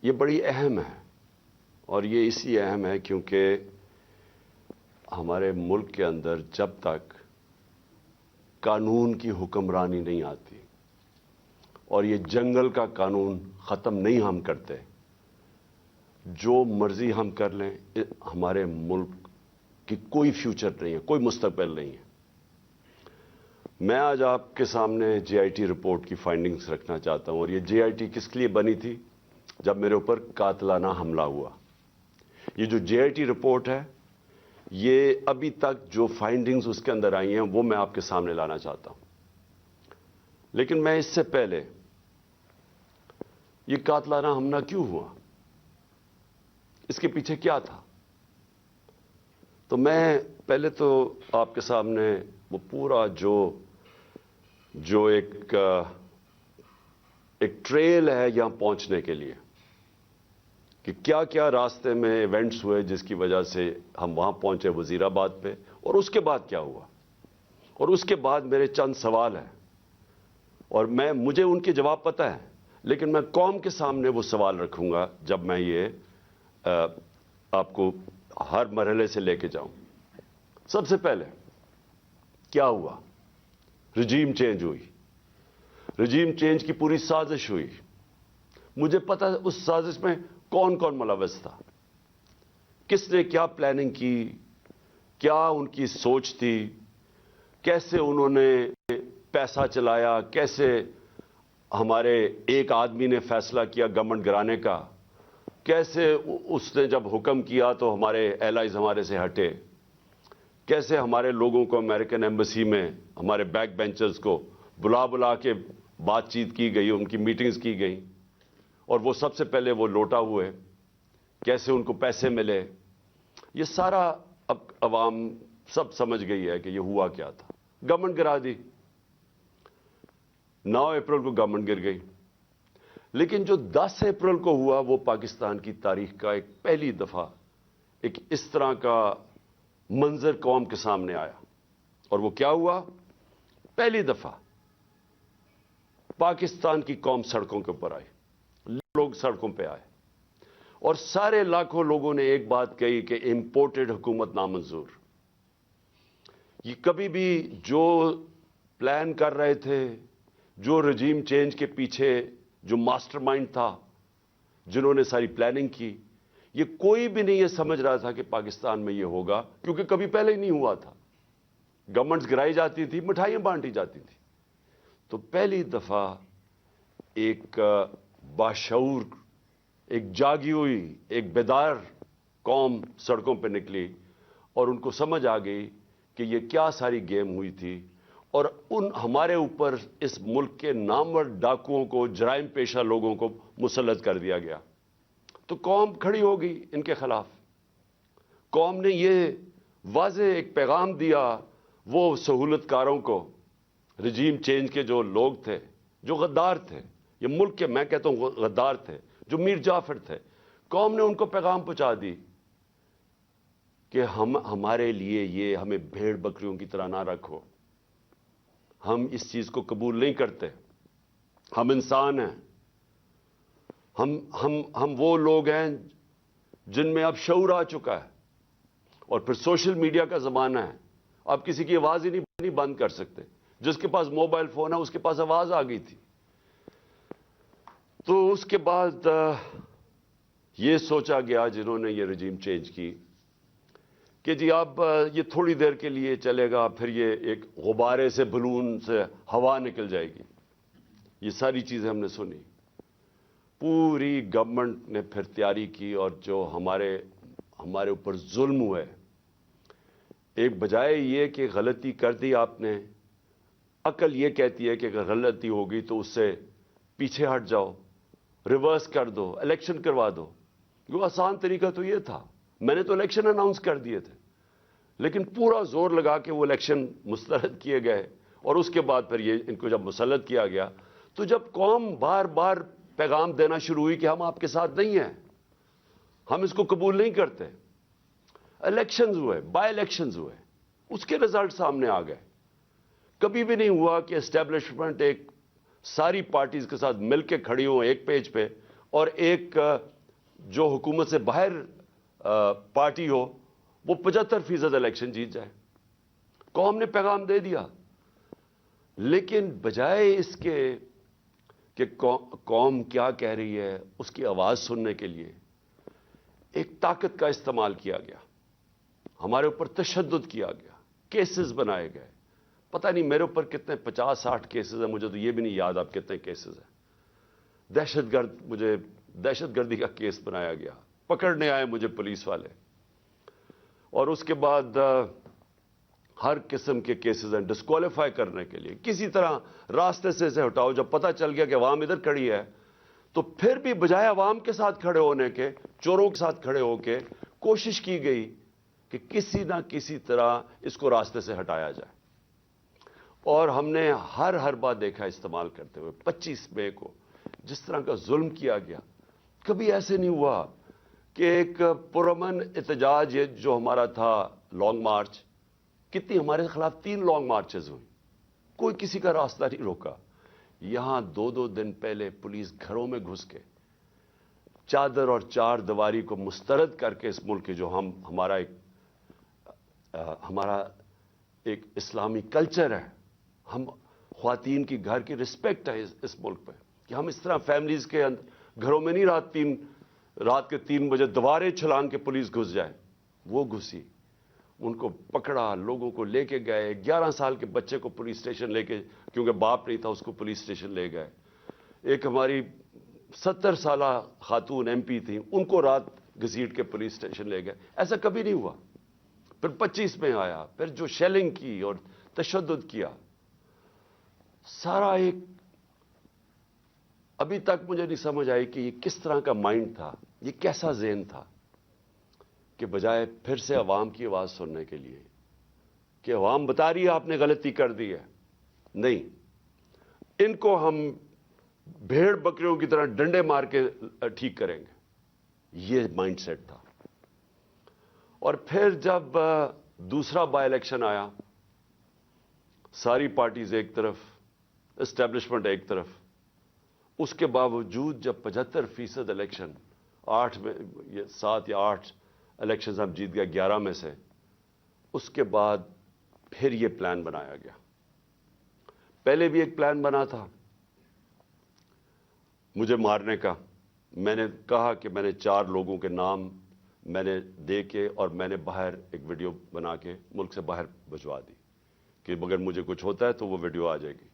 یہ بڑی اہم ہے، اور یہ اسی اہم ہے کیونکہ ہمارے ملک کے اندر جب تک قانون کی حکمرانی نہیں آتی اور یہ جنگل کا قانون ختم نہیں ہم کرتے، جو مرضی ہم کر لیں، ہمارے ملک کی کوئی فیوچر نہیں ہے، کوئی مستقبل نہیں ہے۔ میں آج آپ کے سامنے جے آئی ٹی رپورٹ کی فائنڈنگز رکھنا چاہتا ہوں، اور یہ جے آئی ٹی کس لیے بنی تھی؟ جب میرے اوپر قاتلانہ حملہ ہوا۔ یہ جو جے آئی ٹی رپورٹ ہے، یہ ابھی تک جو فائنڈنگز اس کے اندر آئی ہیں وہ میں آپ کے سامنے لانا چاہتا ہوں۔ لیکن میں اس سے پہلے، یہ قاتلانہ حملہ کیوں ہوا؟ اس کے پیچھے کیا تھا؟ تو میں پہلے تو آپ کے سامنے وہ پورا جو ایک ٹریل ہے یہاں پہنچنے کے لیے، کہ کیا کیا راستے میں ایونٹس ہوئے جس کی وجہ سے ہم وہاں پہنچے وزیر آباد پہ، اور اس کے بعد کیا ہوا، اور اس کے بعد میرے چند سوال ہیں، اور مجھے ان کے جواب پتہ ہے، لیکن میں قوم کے سامنے وہ سوال رکھوں گا جب میں یہ آپ کو ہر مرحلے سے لے کے جاؤں۔ سب سے پہلے کیا ہوا؟ رجیم چینج ہوئی، رجیم چینج کی پوری سازش ہوئی۔ مجھے پتا اس سازش میں کون کون ملوث تھا، کس نے کیا پلاننگ کی، کیا ان کی سوچ تھی، کیسے انہوں نے پیسہ چلایا، کیسے ہمارے ایک آدمی نے فیصلہ کیا گورنمنٹ گرانے کا، کیسے اس نے جب حکم کیا تو ہمارے ایلائز ہمارے سے ہٹے، کیسے ہمارے لوگوں کو امریکن ایمبیسی میں ہمارے بیک بینچرز کو بلا کے بات چیت کی گئی، ان کی میٹنگز کی گئیں، اور وہ سب سے پہلے وہ لوٹا ہوئے، کیسے ان کو پیسے ملے، یہ سارا اب عوام سب سمجھ گئی ہے کہ یہ ہوا کیا تھا۔ گورنمنٹ گرا دی، 9 اپریل کو گورنمنٹ گر گئی۔ لیکن جو 10 اپریل کو ہوا وہ پاکستان کی تاریخ کا ایک پہلی دفعہ ایک اس طرح کا منظر قوم کے سامنے آیا، اور وہ کیا ہوا؟ پہلی دفعہ پاکستان کی قوم سڑکوں کے اوپر آئی، لوگ سڑکوں پہ آئے، اور سارے لاکھوں لوگوں نے ایک بات کہی کہ امپورٹڈ حکومت نامنظور۔ یہ کبھی بھی جو پلان کر رہے تھے، جو رجیم چینج کے پیچھے جو ماسٹر مائنڈ تھا، جنہوں نے ساری پلاننگ کی، یہ کوئی بھی نہیں یہ سمجھ رہا تھا کہ پاکستان میں یہ ہوگا، کیونکہ کبھی پہلے ہی نہیں ہوا تھا۔ گورنمنٹس گرائی جاتی تھی، مٹھائیاں بانٹی جاتی تھی۔ تو پہلی دفعہ ایک باشعور، ایک جاگی ہوئی، ایک بیدار قوم سڑکوں پہ نکلی، اور ان کو سمجھ آ گئی کہ یہ کیا ساری گیم ہوئی تھی، اور ہمارے اوپر اس ملک کے نامور ڈاکوؤں کو، جرائم پیشہ لوگوں کو مسلط کر دیا گیا۔ تو قوم کھڑی ہو گئی ان کے خلاف۔ قوم نے یہ واضح ایک پیغام دیا وہ سہولت کاروں کو، رجیم چینج کے جو لوگ تھے، جو غدار تھے، یہ ملک کے میں کہتا ہوں غدار تھے، جو میر جعفر تھے، قوم نے ان کو پیغام پہنچا دی کہ ہمارے لیے یہ ہمیں بھیڑ بکریوں کی طرح نہ رکھو، ہم اس چیز کو قبول نہیں کرتے، ہم انسان ہیں، ہم وہ لوگ ہیں جن میں اب شعور آ چکا ہے، اور پھر سوشل میڈیا کا زمانہ ہے، آپ کسی کی آواز ہی نہیں بند کر سکتے، جس کے پاس موبائل فون ہے اس کے پاس آواز آ گئی تھی۔ تو اس کے بعد یہ سوچا گیا جنہوں نے یہ رجیم چینج کی کہ جی اب یہ تھوڑی دیر کے لیے چلے گا، پھر یہ ایک غبارے سے، بلون سے ہوا نکل جائے گی۔ یہ ساری چیزیں ہم نے سنی، پوری گورنمنٹ نے پھر تیاری کی، اور جو ہمارے اوپر ظلم ہوئے، ایک بجائے یہ کہ غلطی کر دی آپ نے، عقل یہ کہتی ہے کہ اگر غلطی ہوگی تو اس سے پیچھے ہٹ جاؤ، ریورس کر دو، الیکشن کروا دو۔ وہ آسان طریقہ تو یہ تھا، میں نے تو الیکشن اناؤنس کر دیے تھے، لیکن پورا زور لگا کے وہ الیکشن مسترد کیے گئے، اور اس کے بعد پھر یہ ان کو جب مسلط کیا گیا، تو جب قوم بار بار پیغام دینا شروع ہوئی کہ ہم آپ کے ساتھ نہیں ہیں، ہم اس کو قبول نہیں کرتے، الیکشنز ہوئے، بائی الیکشنز ہوئے، اس کے رزلٹ سامنے آ گئے۔ کبھی بھی نہیں ہوا کہ اسٹیبلشمنٹ ایک ساری پارٹیز کے ساتھ مل کے کھڑی ہوں ایک پیج پہ، اور ایک جو حکومت سے باہر پارٹی ہو وہ 75% الیکشن جیت جائے. قوم نے پیغام دے دیا. لیکن بجائے اس کے کہ قوم کیا کہہ رہی ہے اس کی آواز سننے کے لیے ایک طاقت کا استعمال کیا گیا. ہمارے اوپر تشدد کیا گیا, کیسز بنائے گئے. پتہ نہیں میرے اوپر کتنے 50-60 کیسز ہیں, مجھے تو یہ بھی نہیں یاد اب کتنے کیسز ہیں. مجھے دہشت گردی کا کیس بنایا گیا, پکڑنے آئے مجھے پولیس والے, اور اس کے بعد ہر قسم کے کیسز ہیں ڈسکوالیفائی کرنے کے لیے. کسی طرح راستے سے اسے ہٹاؤ. جب پتہ چل گیا کہ عوام ادھر کھڑی ہے تو پھر بھی بجائے عوام کے ساتھ کھڑے ہونے کے, چوروں کے ساتھ کھڑے ہو کے کوشش کی گئی کہ کسی نہ کسی طرح اس کو راستے سے ہٹایا جائے. اور ہم نے ہر بات دیکھا استعمال کرتے ہوئے. 25 مئی کو جس طرح کا ظلم کیا گیا, کبھی ایسے نہیں ہوا کہ ایک پرامن احتجاج جو ہمارا تھا لانگ مارچ, کتنی ہمارے خلاف 3 لانگ مارچز ہوئی, کوئی کسی کا راستہ نہیں روکا. یہاں 2 دن پہلے پولیس گھروں میں گھس کے چادر اور چار دیواری کو مسترد کر کے اس ملک کے جو ہمارا ایک اسلامی کلچر ہے, ہم خواتین کی گھر کی رسپیکٹ ہے اس ملک پہ, کہ ہم اس طرح فیملیز کے گھروں میں نہیں رات کے 3 بجے دوبارے چھلانگ کے پولیس گھس جائے. وہ گھسی, ان کو پکڑا, لوگوں کو لے کے گئے. 11 سال کے بچے کو پولیس اسٹیشن لے کے, کیونکہ باپ نہیں تھا, اس کو پولیس اسٹیشن لے گئے. ایک ہماری 70 سالہ خاتون MP تھیں, ان کو رات گھسیٹ کے پولیس اسٹیشن لے گئے. ایسا کبھی نہیں ہوا. پھر 25 میں آیا, پھر جو شیلنگ کی اور تشدد کیا, سارا ایک ابھی تک مجھے نہیں سمجھ آئی کہ یہ کس طرح کا مائنڈ تھا, یہ کیسا ذہن تھا کہ بجائے پھر سے عوام کی آواز سننے کے لیے کہ عوام بتا رہی ہے آپ نے غلطی کر دی ہے, نہیں, ان کو ہم بھیڑ بکریوں کی طرح ڈنڈے مار کے ٹھیک کریں گے. یہ مائنڈ سیٹ تھا. اور پھر جب دوسرا بائی الیکشن آیا, ساری پارٹیز ایک طرف, اسٹیبلشمنٹ ایک طرف, اس کے باوجود جب 75% الیکشن 7 یا 8 الیکشنز ہم جیت گئے 11 میں سے, اس کے بعد پھر یہ پلان بنایا گیا. پہلے بھی ایک پلان بنا تھا مجھے مارنے کا. میں نے کہا کہ میں نے 4 لوگوں کے نام میں نے دے کے اور میں نے باہر ایک ویڈیو بنا کے ملک سے باہر بھجوا دی کہ اگر مجھے کچھ ہوتا ہے تو وہ ویڈیو آ جائے گی.